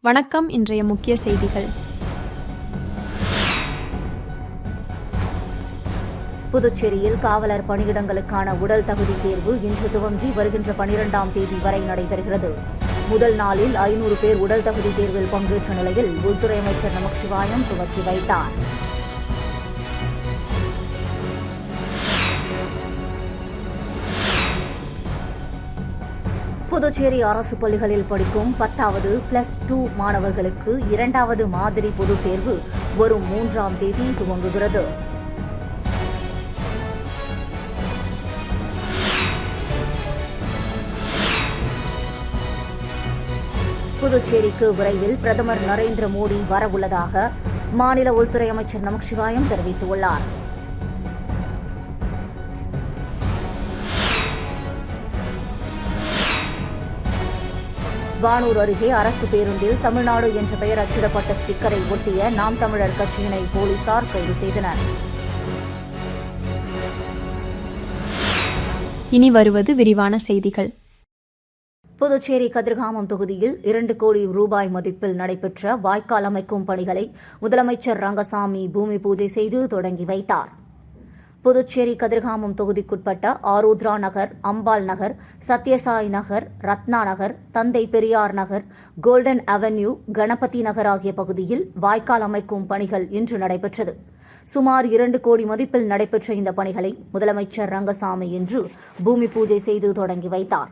வணக்கம். இன்றைய முக்கிய செய்திகள். புதுச்சேரியில் காவலர் பணியிடங்களுக்கான உடல் தகுதி தேர்வு இன்று துவங்கி வருகின்ற 12ஆம் தேதி வரை நடைபெறுகிறது. முதல் நாளில் 500 பேர் உடல் தகுதி தேர்வில் பங்கேற்ற நிலையில் உள்துறை அமைச்சர் நமச்சிவாயம் துவக்கி வைத்தார். புதுச்சேரி அரசு பள்ளிகளில் படிக்கும் 10வது +2 மாணவர்களுக்கு 2வது மாதிரி பொதுத் தேர்வு வரும் 3ஆம் தேதி துவங்குகிறது. புதுச்சேரிக்கு விரைவில் பிரதமர் நரேந்திர மோடி வரவுள்ளதாக மாநில உள்துறை அமைச்சர் நமச்சிவாயம் தெரிவித்துள்ளார். வானூர் அருகே அரசு பேருந்தில் தமிழ்நாடு என்ற பெயர் அச்சிடப்பட்ட ஸ்டிக்கரை ஒட்டிய நாம் தமிழர் கட்சியினை போலீசார் கைது செய்தனர். இனி வருவது விரிவான செய்திகள். புதுச்சேரி கதிர்காமம் தொகுதியில் 2 கோடி ரூபாய் மதிப்பில் நடைபெற்ற வாய்க்கால் அமைக்கும் பணிகளை முதலமைச்சர் ரங்கசாமி பூமி பூஜை செய்து தொடங்கி வைத்தார். புதுச்சேரி கதிர்காமம் தொகுதிக்குட்பட்ட ஆருத்ரா நகர், அம்பாள் நகர், சத்யசாய் நகர், ரத்னா நகர், தந்தை பெரியார் நகர், கோல்டன் அவென்யூ, கணபதி நகர் ஆகிய பகுதியில் வாய்க்கால் அமைக்கும் பணிகள் இன்று நடைபெற்றது. சுமார் 2 கோடி மதிப்பில் நடைபெற்ற இந்த பணிகளை முதலமைச்சர் ரங்கசாமி இன்று பூமி பூஜை செய்து தொடங்கி வைத்தார்.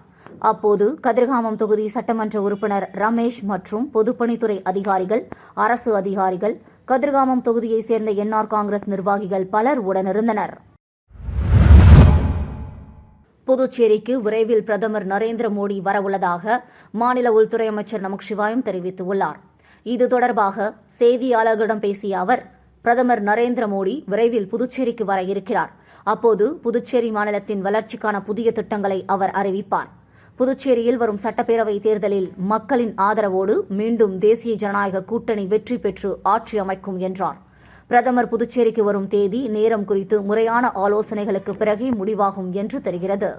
அப்போது கதிர்காமம் தொகுதி சட்டமன்ற உறுப்பினர் ரமேஷ் மற்றும் பொதுப்பணித்துறை அதிகாரிகள், அரசு அதிகாரிகள், கதிர்காமம் தொகுதியைச் சேர்ந்த என்ஆர் காங்கிரஸ் நிர்வாகிகள் பலர் உடனிருந்தனர். புதுச்சேரிக்கு விரைவில் பிரதமர் நரேந்திர மோடி வரவுள்ளதாக மாநில உள்துறை அமைச்சர் நமச்சிவாயம் தெரிவித்துள்ளார். இது தொடர்பாக செய்தியாளர்களிடம் பேசிய அவர், பிரதமர் நரேந்திர மோடி விரைவில் புதுச்சேரிக்கு வர இருக்கிறார். அப்போது புதுச்சேரி மாநிலத்தின் வளர்ச்சிக்கான புதிய திட்டங்களை அவர் அறிவிப்பார். புதுச்சேரியில் வரும் சட்டப்பேரவை தேர்தலில் மக்களின் ஆதரவோடு மீண்டும் தேசிய ஜனநாயக கூட்டணி வெற்றி பெற்று ஆட்சி அமைக்கும் என்றார். பிரதமர் புதுச்சேரிக்கு வரும் தேதி, நேரம் குறித்து முறையான ஆலோசனைகளுக்கு பிறகே முடிவாகும் என்று தெரிகிறது.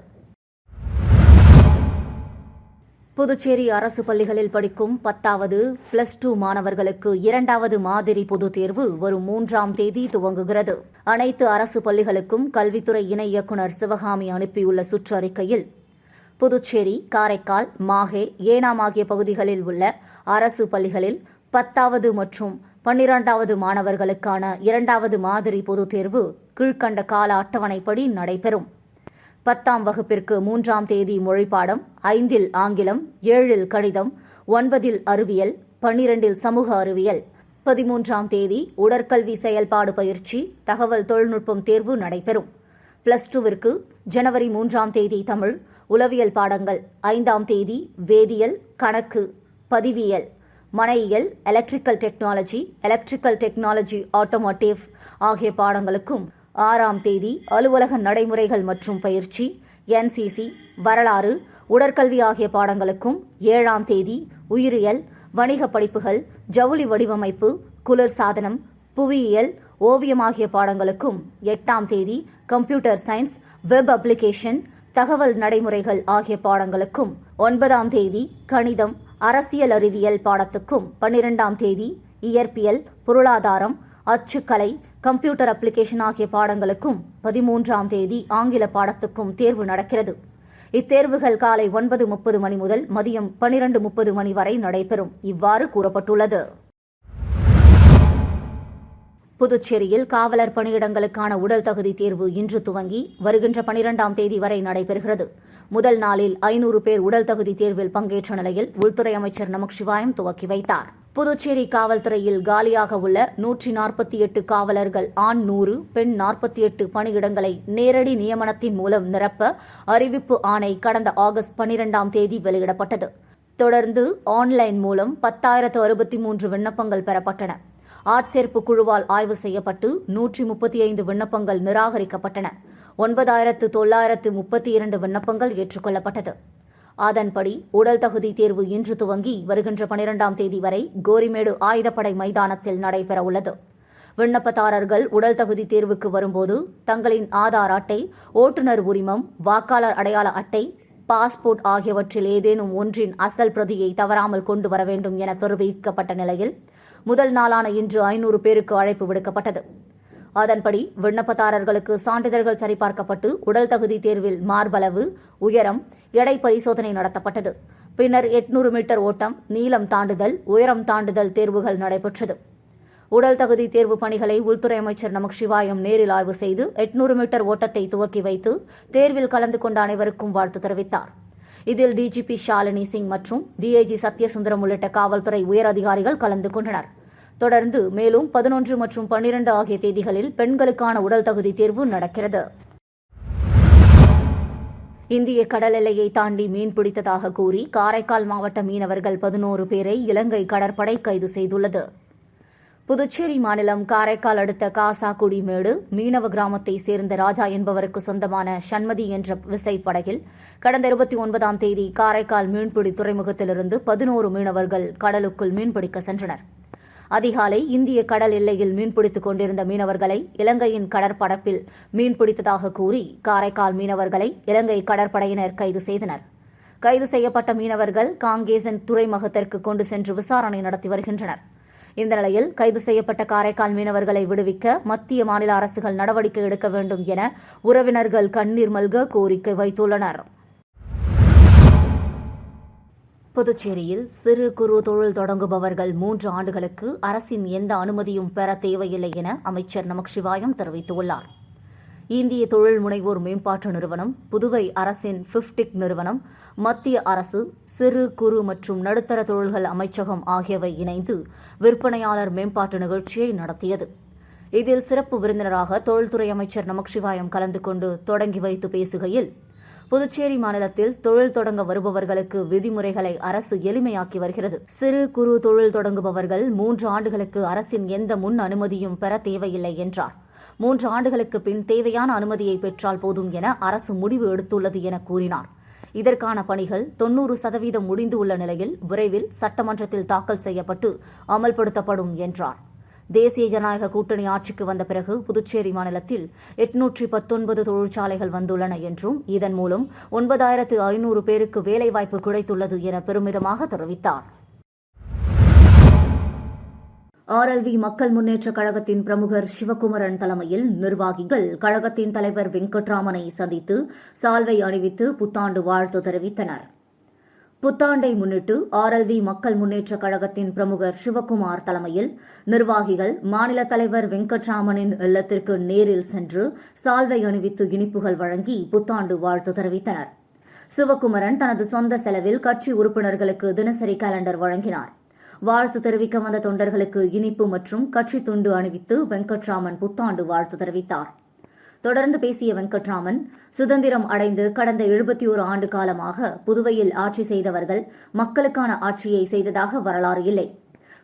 புதுச்சேரி அரசு பள்ளிகளில் படிக்கும் 10வது +2 மாணவர்களுக்கு 2வது மாதிரி பொதுத் தேர்வு வரும் 3ஆம் தேதி துவங்குகிறது. அனைத்து அரசு பள்ளிகளுக்கும் கல்வித்துறை இணை இயக்குநர் சிவகாமி அனுப்பியுள்ள சுற்றறிக்கையில், புதுச்சேரி, காரைக்கால், மாஹே, ஏனாம் ஆகிய பகுதிகளில் உள்ள அரசு பள்ளிகளில் 10வது மற்றும் 12வது மாணவர்களுக்கான 2வது மாதிரி பொதுத் தேர்வு கீழ்க்கண்ட கால அட்டவணைப்படி நடைபெறும். 10ஆம் வகுப்பிற்கு 3ஆம் தேதி மொழிப்பாடம், 5இல் ஆங்கிலம், 7இல் கணிதம், 9இல் அறிவியல், 12இல் சமூக அறிவியல், 13ஆம் தேதி உடற்கல்வி செயல்பாடு பயிற்சி, தகவல் தொழில்நுட்பம் தேர்வு நடைபெறும். +2விற்கு ஜனவரி 3ஆம் தேதி தமிழ், உளவியல் பாடங்கள், 5ஆம் தேதி வேதியியல், கணக்கு, பதிவியல், மனையியல், எலக்ட்ரிக்கல் டெக்னாலஜி, ஆட்டோமோட்டிவ் ஆகிய பாடங்களுக்கும், 6ஆம் தேதி அலுவலக நடைமுறைகள் மற்றும் பயிற்சி, NCC, வரலாறு, உடற்கல்வி ஆகிய பாடங்களுக்கும், 7ஆம் தேதி உயிரியல், வணிக படிப்புகள், ஜவுளி வடிவமைப்பு, குளிர் சாதனம், புவியியல், ஓவியம் ஆகிய பாடங்களுக்கும், 8ஆம் தேதி கம்ப்யூட்டர் சயின்ஸ், வெப் அப்ளிகேஷன், தகவல் நடைமுறைகள் ஆகிய பாடங்களுக்கும், 9ஆம் தேதி கணிதம், அரசியல் அறிவியல் பாடத்துக்கும், 12ஆம் தேதி இயற்பியல், பொருளாதாரம், அச்சுக்கலை, கம்ப்யூட்டர் அப்ளிகேஷன் ஆகிய பாடங்களுக்கும், 13ஆம் தேதி ஆங்கில பாடத்துக்கும் தேர்வு நடக்கிறது. இத்தேர்வுகள் காலை 9:30 மணி முதல் மதியம் 12:30 மணி வரை நடைபெறும். இவ்வாறு கூறப்பட்டுள்ளது. புதுச்சேரியில் காவலர் பணியிடங்களுக்கான உடல் தகுதி தேர்வு இன்று துவங்கி வருகின்ற 12ஆம் தேதி வரை நடைபெறுகிறது. முதல் நாளில் 500 பேர் உடல் தகுதி தேர்வில் பங்கேற்ற நிலையில் உள்துறை அமைச்சர் நமச்சிவாயம் துவக்கி வைத்தார். புதுச்சேரி காவல்துறையில் காலியாக உள்ள 148 காவலர்கள், ஆண் 100, பெண் 48 பணியிடங்களை நேரடி நியமனத்தின் மூலம் நிரப்ப அறிவிப்பு ஆணை கடந்த ஆகஸ்ட் 12ஆம் தேதி வெளியிடப்பட்டது. தொடர்ந்து ஆன்லைன் மூலம் 10,063 விண்ணப்பங்கள் பெறப்பட்டன. ஆட்சேர்ப்பு குழுவால் ஆய்வு செய்யப்பட்டு 135 விண்ணப்பங்கள் நிராகரிக்கப்பட்டன. 9,932 விண்ணப்பங்கள் ஏற்றுக்கொள்ளப்பட்டது. அதன்படி உடல் தகுதி தேர்வு இன்று துவங்கி வருகின்ற 12ஆம் தேதி வரை கோரிமேடு ஆயுதப்படை மைதானத்தில் நடைபெறவுள்ளது. விண்ணப்பதாரர்கள் உடல் தகுதி தேர்வுக்கு வரும்போது தங்களின் ஆதார் அட்டை, ஓட்டுநர் உரிமம், வாக்காளர் அடையாள அட்டை, பாஸ்போர்ட் ஆகியவற்றில் ஏதேனும் ஒன்றின் அசல் பிரதியை தவறாமல் கொண்டு வர வேண்டும் என தெரிவிக்கப்பட்ட நிலையில் முதல் நாளான இன்று 500 பேருக்கு அழைப்பு விடுக்கப்பட்டது. அதன்படி விண்ணப்பதாரர்களுக்கு சான்றிதழ்கள் சரிபார்க்கப்பட்டு உடல் தகுதி தேர்வில் மார்பளவு, உயரம், எடை பரிசோதனை நடத்தப்பட்டது. பின்னர் 800 மீட்டர் ஓட்டம், நீளம் தாண்டுதல், உயரம் தாண்டுதல் தேர்வுகள் நடைபெற்றது. உடல் தகுதி தேர்வு பணிகளை உள்துறை அமைச்சர் நமச்சிவாயம் நேரில் ஆய்வு செய்து 800 மீட்டர் ஓட்டத்தை துவக்கி வைத்து தேர்வில் கலந்து கொண்ட அனைவருக்கும் வாழ்த்து தெரிவித்தார். இதில் டிஜிபி ஷாலினி சிங் மற்றும் டிஐஜி சத்யசுந்தரம் உள்ளிட்ட காவல்துறை உயர் அதிகாரிகள் கலந்து கொண்டனர். தொடர்ந்து மேலும் 11 மற்றும் 12 ஆகிய தேதிகளில் பெண்களுக்கான உடல் தகுதி தேர்வு நடக்கிறது. இந்திய கடல் எல்லையை தாண்டி மீன் பிடித்ததாக கூறி காரைக்கால் மாவட்ட மீனவர்கள் 11 பேரை இலங்கை கடற்படை கைது செய்துள்ளது. புதுச்சேரி மாநிலம் காரைக்கால் அடுத்த காசாக்குடிமேடு மீனவ கிராமத்தை சேர்ந்த ராஜா என்பவருக்கு சொந்தமான சண்மதி என்ற விசைப்படகில் கடந்த 29ஆம் தேதி காரைக்கால் மீன்பிடி துறைமுகத்திலிருந்து 11 மீனவர்கள் கடலுக்குள் மீன்பிடிக்க சென்றனர். அதிகாலை இந்திய கடல் எல்லையில் மீன்பிடித்துக் கொண்டிருந்த மீனவர்களை இலங்கையின் கடற்படப்பில் மீன்பிடித்ததாக கூறி காரைக்கால் மீனவர்களை இலங்கை கடற்படையினர் கைது செய்தனர். கைது செய்யப்பட்ட மீனவர்கள் காங்கேசன் துறைமுகத்திற்கு கொண்டு சென்று விசாரணை நடத்தி வருகின்றனர். இந்த நிலையில் கைது செய்யப்பட்ட காரைக்கால் மீனவர்களை விடுவிக்க மத்திய மாநில அரசுகள் நடவடிக்கை எடுக்க வேண்டும் என உறவினர்கள் கண்ணீர் மல்க கோரிக்கை வைத்துள்ளனர். புதுச்சேரியில் சிறு குறு தொழில் தொடங்குபவர்கள் 3 ஆண்டுகளுக்கு அரசின் எந்த அனுமதியும் பெற தேவையில்லை என அமைச்சர் நமச்சிவாயம் தெரிவித்துள்ளார். இந்திய தொழில் முனைவோர் மேம்பாட்டு நிறுவனம், புதுவை அரசின் பிப்டிக் நிறுவனம், மத்திய அரசு சிறு குறு மற்றும் நடுத்தர தொழில்கள் அமைச்சகம் ஆகியவை இணைந்து விற்பனையாளர் மேம்பாட்டு நிகழ்ச்சியை நடத்தியது. இதில் சிறப்பு விருந்தினராக தொழில்துறை அமைச்சர் நமச்சிவாயம் கலந்து கொண்டு தொடங்கி வைத்து பேசுகையில், புதுச்சேரி மாநிலத்தில் தொழில் தொடங்க வருபவர்களுக்கு விதிமுறைகளை அரசு எளிமையாக்கி வருகிறது. சிறு குறு தொழில் தொடங்குபவர்கள் 3 ஆண்டுகளுக்கு அரசின் எந்த முன் அனுமதியும் பெற தேவையில்லை என்றார். 3 ஆண்டுகளுக்கு பின் தேவையான அனுமதியை பெற்றால் போதும் என அரசு முடிவு எடுத்துள்ளது என கூறினார். இதற்கான பணிகள் 90% முடிந்து உள்ள நிலையில் விரைவில் சட்டமன்றத்தில் தாக்கல் செய்யப்பட்டு அமல்படுத்தப்படும் என்றார். தேசிய ஜனநாயக கூட்டணி ஆட்சிக்கு வந்த பிறகு புதுச்சேரி மாநிலத்தில் 819 தொழிற்சாலைகள் வந்துள்ளன என்றும் இதன் மூலம் 9500 பேருக்கு வேலைவாய்ப்பு கிடைத்துள்ளது என பெருமிதமாக தெரிவித்தார். RLV மக்கள் முன்னேற்றக் கழகத்தின் பிரமுகர் சிவகுமரன் தலைமையில் நிர்வாகிகள் கழகத்தின் தலைவர் வெங்கட்ராமனை சந்தித்து சால்வை அணிவித்து புத்தாண்டு வாழ்த்து தெரிவித்தனர். புத்தாண்டை முன்னிட்டு RLV மக்கள் முன்னேற்றக் கழகத்தின் பிரமுகர் சிவகுமார் தலைமையில் நிர்வாகிகள் மாநில தலைவர் வெங்கட்ராமனின் இல்லத்திற்கு நேரில் சென்று சால்வை அணிவித்து இனிப்புகள் வழங்கி புத்தாண்டு வாழ்த்து தெரிவித்தனர். சிவகுமரன் தனது சொந்த செலவில் கட்சி உறுப்பினர்களுக்கு தினசரி கேலண்டர் வழங்கினார். வாழ்த்து தெரிவிக்க வந்த தொண்டர்களுக்கு இனிப்பு மற்றும் கட்சி துண்டு அணிவித்து வெங்கட்ராமன் புத்தாண்டு வாழ்த்து தெரிவித்தார். தொடர்ந்து பேசிய வெங்கட்ராமன், சுதந்திரம் அடைந்து கடந்த 71 ஆண்டு காலமாக புதுவையில் ஆட்சி செய்தவர்கள் மக்களுக்கான ஆட்சியை செய்ததாக வரலாறு இல்லை.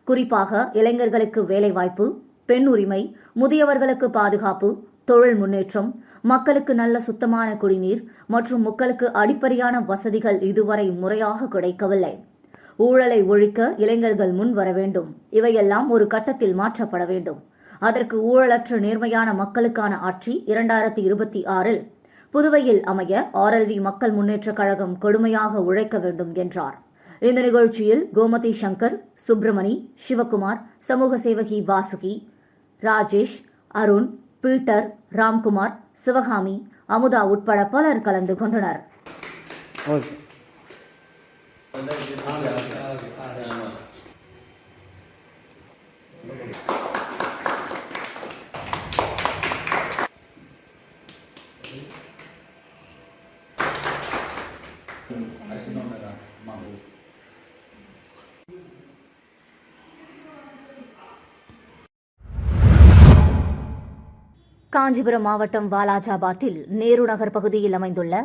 குறிப்பாக இளைஞர்களுக்கு வேலைவாய்ப்பு, பெண் உரிமை, முதியவர்களுக்கு பாதுகாப்பு, தொழில் முன்னேற்றம், மக்களுக்கு நல்ல சுத்தமான குடிநீர் மற்றும் மக்களுக்கு அடிப்படையான வசதிகள் இதுவரை முறையாக கிடைக்கவில்லை. ஊழலை ஒழிக்க இளைஞர்கள் முன் வர வேண்டும். இவையெல்லாம் ஒரு கட்டத்தில் மாற்றப்பட வேண்டும். அதற்கு ஊழலற்ற நேர்மையான மக்களுக்கான ஆட்சி 2026இல் புதுவையில் அமைய RLV மக்கள் முன்னேற்றக் கழகம் கடுமையாக உழைக்க வேண்டும் என்றார். இந்த நிகழ்ச்சியில் கோமதி சங்கர், சுப்பிரமணி, சிவகுமார், சமூக சேவகி வாசுகி, ராஜேஷ், அருண், பீட்டர், ராம்குமார், சிவகாமி, அமுதா உட்பட பலர் கலந்து கொண்டனர். காஞ்சிபுரம் மாவட்டம் வாலாஜாபாத்தில் நேரு நகர் பகுதியில் அமைந்துள்ள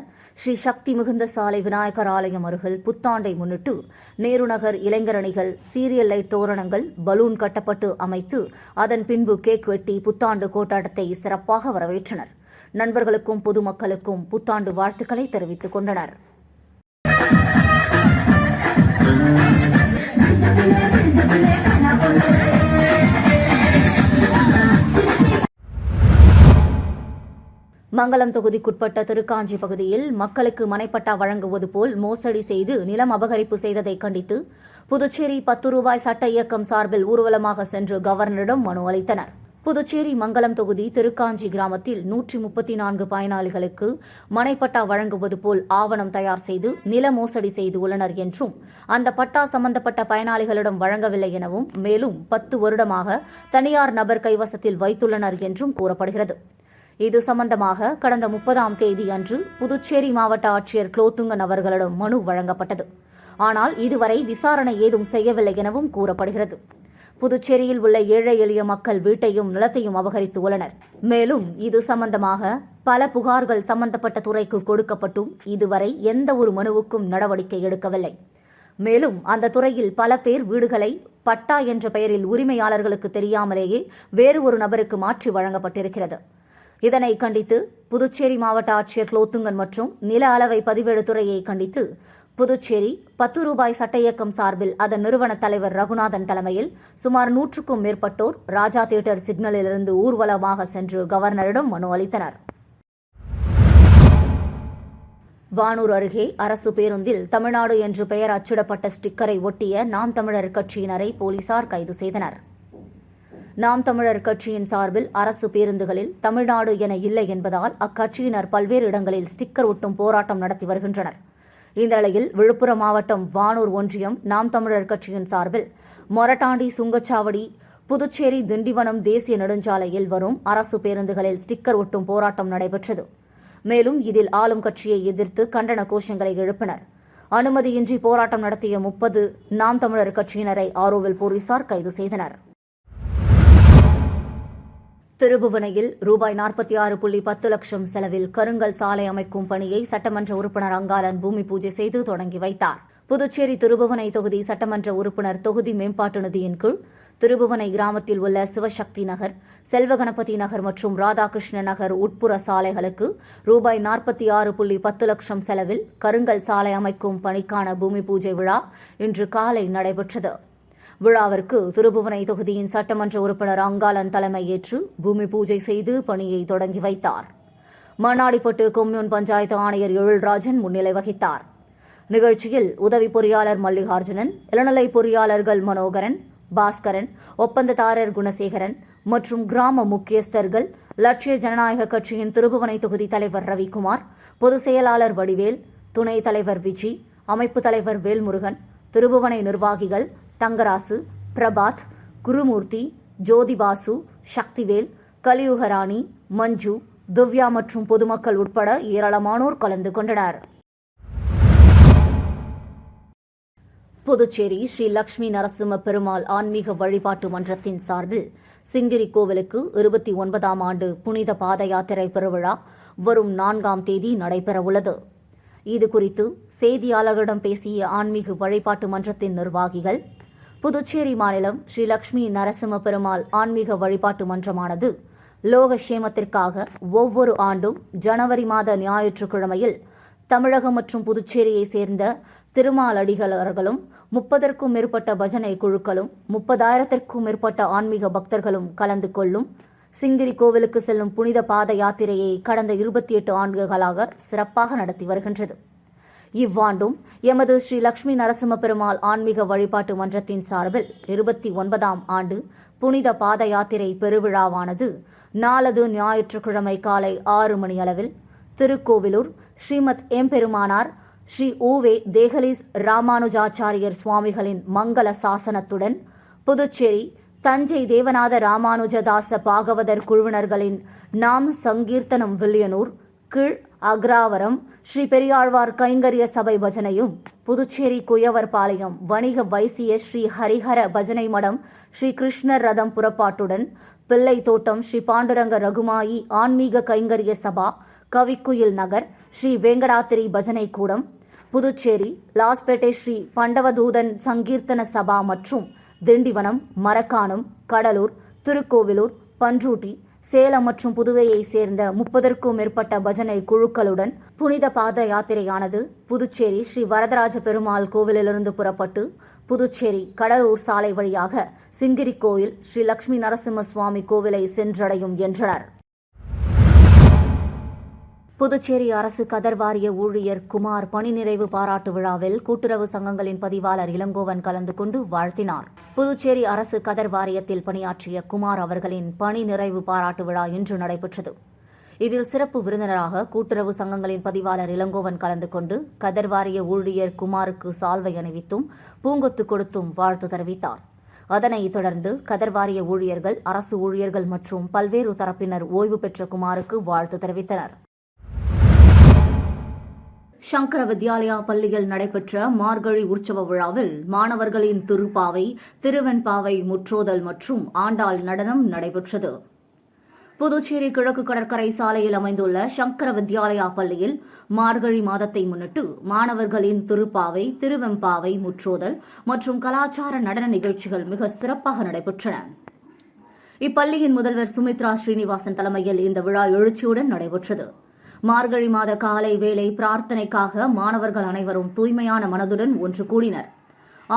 ஸ்ரீ சக்தி மிகுந்த சாலை விநாயகர் ஆலயம் அருகில் புத்தாண்டை முன்னிட்டு நேரு நகர் இளைஞரணிகள் சீரியல் லைட் தோரணங்கள், பலூன் கட்டப்பட்டு அமைத்து அதன் பின்பு கேக் வெட்டி புத்தாண்டு கொண்டாட்டத்தை சிறப்பாக வரவேற்றனர். நண்பர்களுக்கும் பொதுமக்களுக்கும் புத்தாண்டு வாழ்த்துக்களை தெரிவித்துக் கொண்டனர். மங்கலம் தொகுதிக்குட்பட்ட திருக்காஞ்சி பகுதியில் மக்களுக்கு மனைப்பட்டா வழங்குவது போல் மோசடி செய்து நிலம் அபகரிப்பு செய்ததை கண்டித்து புதுச்சேரி 10 ரூபாய் சட்ட இயக்கம் சார்பில் ஊர்வலமாக சென்று கவர்னரிடம் மனு அளித்தனர். புதுச்சேரி மங்கலம் தொகுதி திருக்காஞ்சி கிராமத்தில் 134 பயனாளிகளுக்கு மனைப்பட்டா வழங்குவது போல் ஆவணம் தயார் செய்து நில மோசடி செய்துள்ளனர் என்றும் அந்த பட்டா சம்பந்தப்பட்ட பயனாளிகளிடம் வழங்கவில்லை எனவும் மேலும் 10 வருடமாக தனியார் நபர் கைவசத்தில் வைத்துள்ளனர் என்றும் கூறப்படுகிறது. இது சம்பந்தமாக கடந்த 30ஆம் தேதி அன்று புதுச்சேரி மாவட்ட ஆட்சியர் குலோத்துங்கன் அவர்களிடம் மனு வழங்கப்பட்டது. ஆனால் இதுவரை விசாரணை ஏதும் செய்யவில்லை எனவும் கூறப்படுகிறது. புதுச்சேரியில் உள்ள ஏழை எளிய மக்கள் வீட்டையும் நிலத்தையும் அபகரித்து உள்ளனர். மேலும் இது சம்பந்தமாக பல புகார்கள் சம்பந்தப்பட்ட துறைக்கு கொடுக்கப்பட்டும் இதுவரை எந்த ஒரு மனுவுக்கும் நடவடிக்கை எடுக்கவில்லை. மேலும் அந்த துறையில் பல பேர் வீடுகளை பட்டா என்ற பெயரில் உரிமையாளர்களுக்கு தெரியாமலேயே வேறு ஒரு நபருக்கு மாற்றி வழங்கப்பட்டிருக்கிறது. இதனை கண்டித்து புதுச்சேரி மாவட்ட ஆட்சியர் குலோத்துங்கன் மற்றும் நில அளவை பதிவேடு துறையை கண்டித்து புதுச்சேரி 10 ரூபாய் சட்ட இயக்கம் சார்பில் அதன் நிறுவன தலைவர் ரகுநாதன் தலைமையில் சுமார் 100க்கும் மேற்பட்டோர் ராஜா தியேட்டர் சிக்னலிலிருந்து ஊர்வலமாக சென்று கவர்னரிடம் மனு அளித்தனர். வானூர் அருகே அரசு பேருந்தில் தமிழ்நாடு என்று பெயர் அச்சிடப்பட்ட ஸ்டிக்கரை ஒட்டிய நாம் தமிழர் கட்சியினரை போலீசார் கைது செய்தனர். நாம் தமிழர் கட்சியின் சார்பில் அரசு பேருந்துகளில் தமிழ்நாடு என இல்லை என்பதால் அக்கட்சியினர் பல்வேறு இடங்களில் ஸ்டிக்கர் ஒட்டும் போராட்டம் நடத்தி வருகின்றனர். இந்த நிலையில் விழுப்புரம் மாவட்டம் வானூர் ஒன்றியம் நாம் தமிழர் கட்சியின் சார்பில் மொரட்டாண்டி சுங்கச்சாவடி புதுச்சேரி திண்டிவனம் தேசிய நெடுஞ்சாலையில் வரும் அரசு பேருந்துகளில் ஸ்டிக்கர் ஒட்டும் போராட்டம் நடைபெற்றது. மேலும் இதில் ஆளும் கட்சியை எதிர்த்து கண்டன கோஷங்களை எழுப்பினர். அனுமதியின்றி போராட்டம் நடத்திய 30 நாம் தமிழர் கட்சியினரை ஆரோவில் போலீசார் கைது செய்தனர். திருபுவனையில் ரூபாய் 46.10 லட்சம் செலவில் கருங்கல் சாலை அமைக்கும் பணியை சட்டமன்ற உறுப்பினர் அங்காளன் பூமி பூஜை செய்து தொடங்கி வைத்தார். புதுச்சேரி திருபுவனை தொகுதி சட்டமன்ற உறுப்பினர் தொகுதி மேம்பாட்டு நிதியின் கீழ் திருபுவனை கிராமத்தில் உள்ள சிவசக்தி நகர், செல்வகணபதி நகர் மற்றும் ராதாகிருஷ்ண நகர் உட்புற சாலைகளுக்கு ரூபாய் 46.10 லட்சம் செலவில் கருங்கல் சாலை அமைக்கும் பணிக்கான பூமி பூஜை விழா இன்று காலை நடைபெற்றது. விழாவிற்கு திருபுவனை தொகுதியின் சட்டமன்ற உறுப்பினர் அங்காளன் தலைமையேற்று பூமி பூஜை செய்து பணியை தொடங்கி வைத்தார். மண்ணாடிப்பட்டு கொம்யூன் பஞ்சாயத்து ஆணையர் எழில்ராஜன் முன்னிலை வகித்தார். நிகழ்ச்சியில் உதவி பொறியாளர் மல்லிகார்ஜுனன், இளநிலை பொறியாளர்கள் மனோகரன், பாஸ்கரன், ஒப்பந்ததாரர் குணசேகரன் மற்றும் கிராம முக்கியஸ்தர்கள், லட்சிய ஜனநாயக கட்சியின் திருபுவனை தொகுதி தலைவர் ரவிக்குமார், பொதுச் செயலாளர் வடிவேல், துணைத் தலைவர் விஜி, அமைப்பு தலைவர் வேல்முருகன், திருபுவனை நிர்வாகிகள் தங்கராசு, பிரபாத், குருமூர்த்தி, ஜோதிபாசு, சக்திவேல், கலியுகராணி, மஞ்சு, திவ்யா மற்றும் பொதுமக்கள் உட்பட ஏராளமானோர் கலந்து கொண்டனர். புதுச்சேரி ஸ்ரீ லட்சுமி நரசிம்ம பெருமாள் ஆன்மீக வழிபாட்டு மன்றத்தின் சார்பில் சிங்கிரி கோவிலுக்கு 29ஆம் ஆண்டு புனித பாத யாத்திரை பெருவிழா வரும் 4ஆம் தேதி நடைபெறவுள்ளது. இதுகுறித்து செய்தியாளர்களிடம் பேசிய ஆன்மீக வழிபாட்டு மன்றத்தின் நிர்வாகிகள், புதுச்சேரி மாநிலம் ஸ்ரீ லட்சுமி நரசிம்ம பெருமாள் ஆன்மீக வழிபாட்டு மன்றமானது லோகக்ஷேமத்திற்காக ஒவ்வொரு ஆண்டும் ஜனவரி மாத ஞாயிற்றுக்கிழமையில் தமிழகம் மற்றும் புதுச்சேரியை சேர்ந்த திருமாலடிகளர்களும் 30க்கும் மேற்பட்ட பஜனை குழுக்களும் 30,000க்கும் மேற்பட்ட ஆன்மீக பக்தர்களும் கலந்து கொள்ளும் சிங்கிரி கோவிலுக்கு செல்லும் புனித பாத யாத்திரையை கடந்த 28 ஆண்டுகளாக சிறப்பாக நடத்தி வருகின்றது. இவ்வாண்டும் எமது ஸ்ரீ லட்சுமி நரசிம்ம பெருமாள் ஆன்மீக வழிபாட்டு மன்றத்தின் சார்பில் 29ஆம் ஆண்டு புனித பாத யாத்திரை பெருவிழாவானது நாளது ஞாயிற்றுக்கிழமை காலை 6 மணி அளவில் திருக்கோவிலூர் ஸ்ரீமத் எம்பெருமானார் ஸ்ரீ ஊவே தேகலீஸ் ராமானுஜாச்சாரியர் சுவாமிகளின் மங்கள சாசனத்துடன் புதுச்சேரி தஞ்சை தேவநாத ராமானுஜதாச பாகவதர் குழுவினர்களின் நாம் சங்கீர்த்தனம் வில்லியனூர் கீழ் அக்ராவரம் ஸ்ரீ பெரியாழ்வார் கைங்கரிய சபை பஜனையும், புதுச்சேரி குயவர்பாளையம் வணிக வைசிய ஸ்ரீ ஹரிஹர பஜனை மடம் ஸ்ரீ கிருஷ்ணர் ரதம் புறப்பாட்டுடன் பிள்ளை தோட்டம் ஸ்ரீ பாண்டுரங்க ரகுமாயி ஆன்மீக கைங்கரிய சபா, கவிக்குயில் நகர் ஸ்ரீ வேங்கடாத்திரி பஜனை கூடம், புதுச்சேரி லாஸ்பேட்டை ஸ்ரீ பண்டவதூதன் சங்கீர்த்தன சபா மற்றும் திண்டிவனம், மரக்காணம், கடலூர், திருக்கோவிலூர், பன்ருட்டி, சேலம் மற்றும் புதுவையை சேர்ந்த 30க்கும் மேற்பட்ட பஜனை குழுக்களுடன் புனித பாத யாத்திரையானது புதுச்சேரி ஸ்ரீ வரதராஜ பெருமாள் கோவிலிலிருந்து புறப்பட்டு புதுச்சேரி கடலூர் சாலை வழியாக சிங்கிரி கோயில் ஸ்ரீ லட்சுமி நரசிம்ம சுவாமி கோவிலை சென்றடையும் என்றனர். புதுச்சேரி அரசு கதர் வாரிய ஊழியர் குமார் பணி நிறைவு பாராட்டு விழாவில் கூட்டுறவு சங்கங்களின் பதிவாளர் இளங்கோவன் கலந்து கொண்டு வாழ்த்தினார். புதுச்சேரி அரசு கதர் வாரியத்தில் பணியாற்றிய குமார் அவர்களின் பணி நிறைவு பாராட்டு விழா இன்று நடைபெற்றது. இதில் சிறப்பு விருந்தினராக கூட்டுறவு சங்கங்களின் பதிவாளர் இளங்கோவன் கலந்து கொண்டு கதர் வாரிய ஊழியர் குமாருக்கு சால்வை அணிவித்தும் பூங்கொத்து கொடுத்தும் வாழ்த்து தெரிவித்தார். அதனைத் தொடர்ந்து கதர் வாரிய ஊழியர்கள், அரசு ஊழியர்கள் மற்றும் பல்வேறு தரப்பினர் ஓய்வு பெற்ற குமாருக்கு வாழ்த்து தெரிவித்தனர். சங்கர வித்யாலயா பள்ளியில் நடைபெற்ற மார்கழி உற்சவ விழாவில் மாணவர்களின் திருப்பாவை, திருவெண்பாவை முற்றோதல் மற்றும் ஆண்டாள் நடனம் நடைபெற்றது. புதுச்சேரி கிழக்கு கடற்கரை சாலையில் அமைந்துள்ள சங்கர வித்யாலயா பள்ளியில் மார்கழி மாதத்தை முன்னிட்டு மாணவர்களின் திருப்பாவை, திருவெம்பாவை முற்றோதல் மற்றும் கலாச்சார நடன நிகழ்ச்சிகள் மிக சிறப்பாக நடைபெற்றன. இப்பள்ளியின் முதல்வர் சுமித்ரா ஸ்ரீனிவாசன் தலைமையில் இந்த விழா எழுச்சியுடன் நடைபெற்றது. மார்கழி மாத காலை வேளை பிரார்த்தனைக்காக மாணவர்கள் அனைவரும் தூய்மையான மனதுடன் ஒன்று கூடினர்.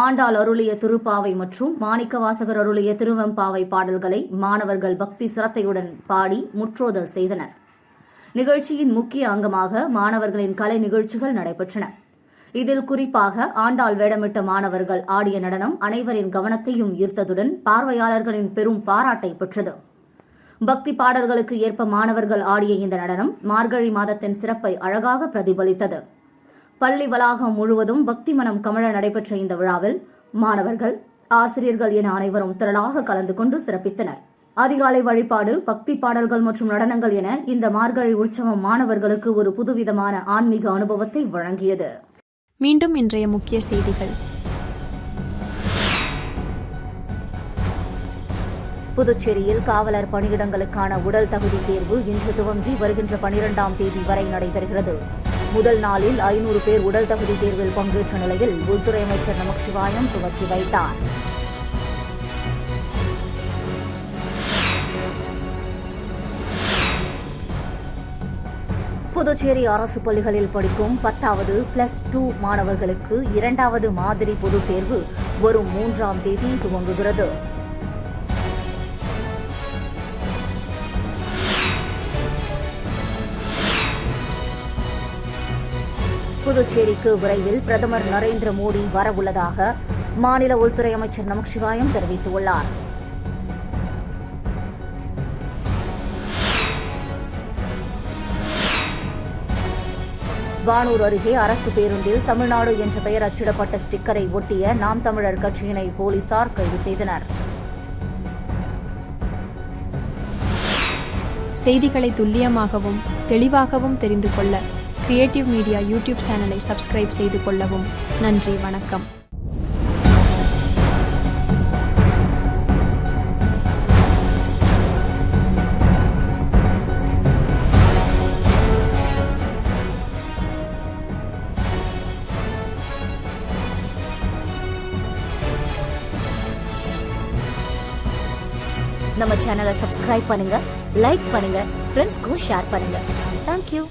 ஆண்டாள் அருளிய திருப்பாவை மற்றும் மாணிக்கவாசகர் அருளிய திருவெம்பாவை பாடல்களை மாணவர்கள் பக்தி சிரத்தையுடன் பாடி முற்றோதல் செய்தனர். நிகழ்ச்சியின் முக்கிய அங்கமாக மாணவர்களின் கலை நிகழ்ச்சிகள் நடைபெற்றன. இதில் குறிப்பாக ஆண்டாள் வேடமிட்ட மாணவர்கள் ஆடிய நடனம் அனைவரின் கவனத்தையும் ஈர்த்ததுடன் பார்வையாளர்களின் பெரும் பாராட்டை பெற்றது. பக்தி பாடல்களுக்கு ஏற்ப மாணவர்கள் ஆடிய இந்த நடனம் மார்கழி மாதத்தின் சிறப்பை அழகாக பிரதிபலித்தது. பள்ளி வளாகம் முழுவதும் பக்தி மனம் கமழ நடைபெற்ற இந்த விழாவில் மாணவர்கள், ஆசிரியர்கள் என அனைவரும் திரளாக கலந்து கொண்டு சிறப்பித்தனர். அதிகாலை வழிபாடு, பக்தி பாடல்கள் மற்றும் நடனங்கள் என இந்த மார்கழி உற்சவம் மாணவர்களுக்கு ஒரு புதுவிதமான ஆன்மீக அனுபவத்தை வழங்கியது. மீண்டும் இன்றைய முக்கிய செய்திகள். புதுச்சேரியில் காவலர் பணியிடங்களுக்கான உடல் தகுதி தேர்வு இன்று துவங்கி வருகின்ற 12ஆம் தேதி வரை நடைபெறுகிறது. முதல் நாளில் 500 பேர் உடல் தகுதி தேர்வில் பங்கேற்ற நிலையில் உள்துறை அமைச்சர் நமச்சிவாயம் துவக்கி வைத்தார். புதுச்சேரி அரசு பள்ளிகளில் படிக்கும் 10வது +2 மாணவர்களுக்கு 2வது மாதிரி பொதுத் தேர்வு வரும் 3ஆம் தேதி துவங்குகிறது. புதுச்சேரிக்கு விரைவில் பிரதமர் நரேந்திர மோடி வரவுள்ளதாக மாநில உள்துறை அமைச்சர் நமச்சிவாயம் தெரிவித்துள்ளார். வானூர் அருகே அரசு பேருந்தில் தமிழ்நாடு என்ற பெயர் அச்சிடப்பட்ட ஸ்டிக்கரை ஒட்டிய நாம் தமிழர் கட்சியினை போலீசார் கைது செய்தனர். செய்திகளை துல்லியமாகவும் தெளிவாகவும் தெரிந்து கொள்ள கிரியேட்டிவ் மீடியா யூடியூப் சேனலை சப்ஸ்கிரைப் செய்து கொள்ளவும். நன்றி, வணக்கம். நம்ம சேனலை சப்ஸ்கிரைப் பண்ணுங்க, லைக் பண்ணுங்க, ஃப்ரெண்ட்ஸ்க்கும் ஷேர் பண்ணுங்க. தேங்க்யூ.